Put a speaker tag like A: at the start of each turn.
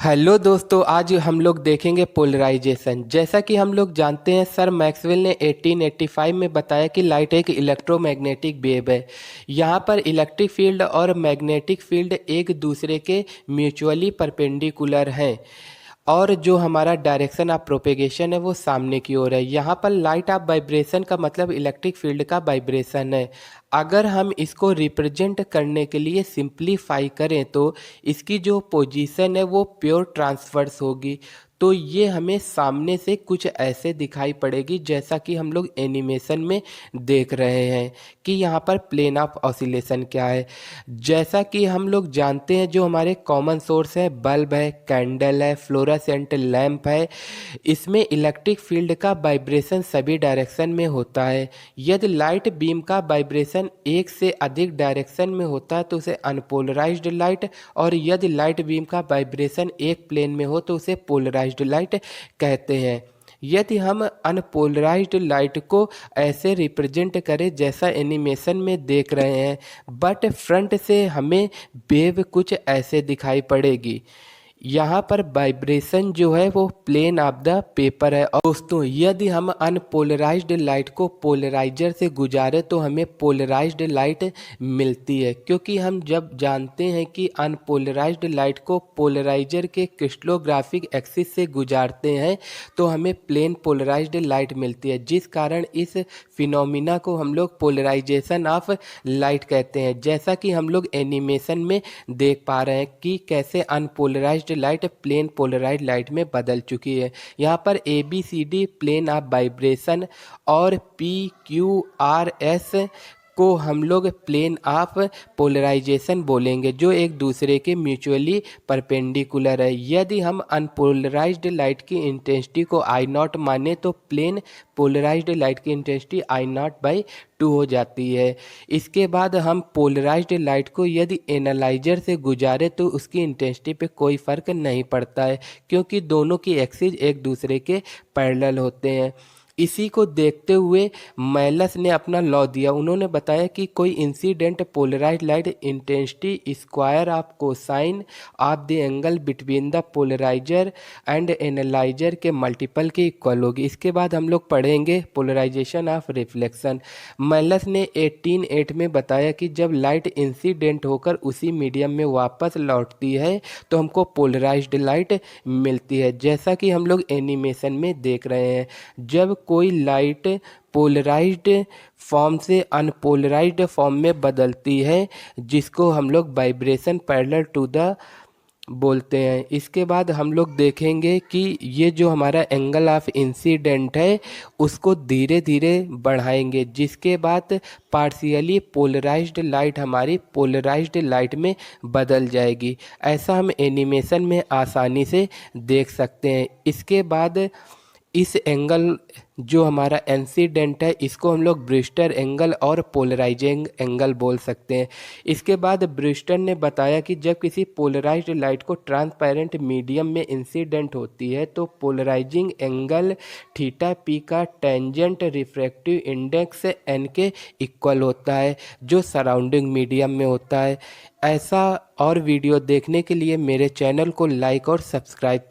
A: Hello दोस्तों, आज हम लोग देखेंगे पोलराइजेशन। जैसा कि हम लोग जानते हैं, सर मैक्सवेल ने 1885 में बताया कि लाइट एक इलेक्ट्रोमैग्नेटिक वेव है। यहाँ पर इलेक्ट्रिक फील्ड और मैग्नेटिक फील्ड एक दूसरे के म्यूचुअली परपेंडिकुलर हैं और जो हमारा डायरेक्शन ऑफ प्रोपेगेशन है वो सामने की ओर है। यहाँ पर लाइट ऑफ वाइब्रेशन का मतलब इलेक्ट्रिक फील्ड का वाइब्रेशन है। अगर हम इसको रिप्रेजेंट करने के लिए सिंप्लीफाई करें तो इसकी जो पोजीशन है वो प्योर ट्रांसवर्स होगी। तो ये हमें सामने से कुछ ऐसे दिखाई पड़ेगी जैसा कि हम लोग एनिमेशन में देख रहे हैं कि यहाँ पर प्लेन ऑफ ऑसिलेशन क्या है। जैसा कि हम लोग जानते हैं, जो हमारे कॉमन सोर्स है, बल्ब है, कैंडल है, फ्लोरेसेंट लैंप है, इसमें इलेक्ट्रिक फील्ड का वाइब्रेशन सभी डायरेक्शन में होता है। यदि लाइट बीम का वाइब्रेशन एक से अधिक डायरेक्शन में होता है तो उसे अनपोलराइज्ड लाइट, और यदि लाइट बीम का वाइब्रेशन एक प्लेन में हो तो उसे पोलराइज्ड लाइट कहते हैं। यदि हम अनपोलराइज्ड लाइट को ऐसे रिप्रेजेंट करें जैसा एनिमेशन में देख रहे हैं, बट फ्रंट से हमें वेव कुछ ऐसे दिखाई पड़ेगी। यहाँ पर वाइब्रेशन जो है वो प्लेन ऑफ द पेपर है। और दोस्तों, यदि हम अनपोलराइज्ड लाइट को पोलराइजर से गुजारे तो हमें पोलराइज्ड लाइट मिलती है, क्योंकि हम जब जानते हैं कि अनपोलराइज्ड लाइट को पोलराइजर के क्रिस्टलोग्राफिक एक्सिस से गुजारते हैं तो हमें प्लेन पोलराइज्ड लाइट मिलती है, जिस कारण इस फिनोमिना को हम लोग पोलराइजेशन ऑफ लाइट कहते हैं। जैसा कि हम लोग एनिमेशन में देख पा रहे हैं कि कैसे unpolarised light plane polarised light में बदल चुकी है। यहाँ पर ABCD प्लेन ऑफ वाइब्रेशन और PQRS को हम लोग प्लेन ऑफ पोलराइजेशन बोलेंगे, जो एक दूसरे के म्यूचुअली परपेंडिकुलर है। यदि हम अनपोलराइज्ड लाइट की इंटेंसिटी को I0 माने तो प्लेन पोलराइज्ड लाइट की इंटेंसिटी I0/2 हो जाती है। इसके बाद हम पोलराइज्ड लाइट को यदि एनालाइजर से गुजारे तो उसकी इंटेंसिटी पे कोई फ़र्क नहीं पड़ता है, क्योंकि दोनों की एक्सिस एक दूसरे के पैरेलल होते हैं। इसी को देखते हुए मैलस ने अपना लॉ दिया। उन्होंने बताया कि कोई incident polarised light intensity square of cosine of the angle between the polariser and analyser के मल्टीपल के इक्वल होगी। इसके बाद हम लोग पढ़ेंगे पोलराइजेशन ऑफ रिफ्लेक्शन। मैलस ने 1808 में बताया कि जब लाइट इंसिडेंट होकर उसी मीडियम में वापस लौटती है तो हमको पोलराइज्ड लाइट मिलती है, जैसा कि हम लोग एनिमेशन में देख रहे हैं। जब कोई लाइट पोलराइज्ड फॉर्म से अनपोलराइज्ड फॉर्म में बदलती है, जिसको हम लोग वाइब्रेशन पैरेलल टू द बोलते हैं। इसके बाद हम लोग देखेंगे कि ये जो हमारा एंगल ऑफ इंसिडेंट है उसको धीरे धीरे बढ़ाएंगे, जिसके बाद पार्शियली पोलराइज्ड लाइट हमारी पोलराइज्ड लाइट में बदल जाएगी। ऐसा हम एनिमेशन में आसानी से देख सकते हैं। इसके बाद इस एंगल जो हमारा इंसिडेंट है इसको हम लोग ब्रिस्टर एंगल और पोलराइजिंग एंगल बोल सकते हैं। इसके बाद ब्रिस्टर ने बताया कि जब किसी पोलराइज्ड लाइट को ट्रांसपेरेंट मीडियम में इंसिडेंट होती है तो पोलराइजिंग एंगल θp का टेंजेंट रिफ्रैक्टिव इंडेक्स n के इक्वल होता है, जो सराउंडिंग मीडियम में होता है। ऐसा और वीडियो देखने के लिए मेरे चैनल को लाइक और सब्सक्राइब कीजिए।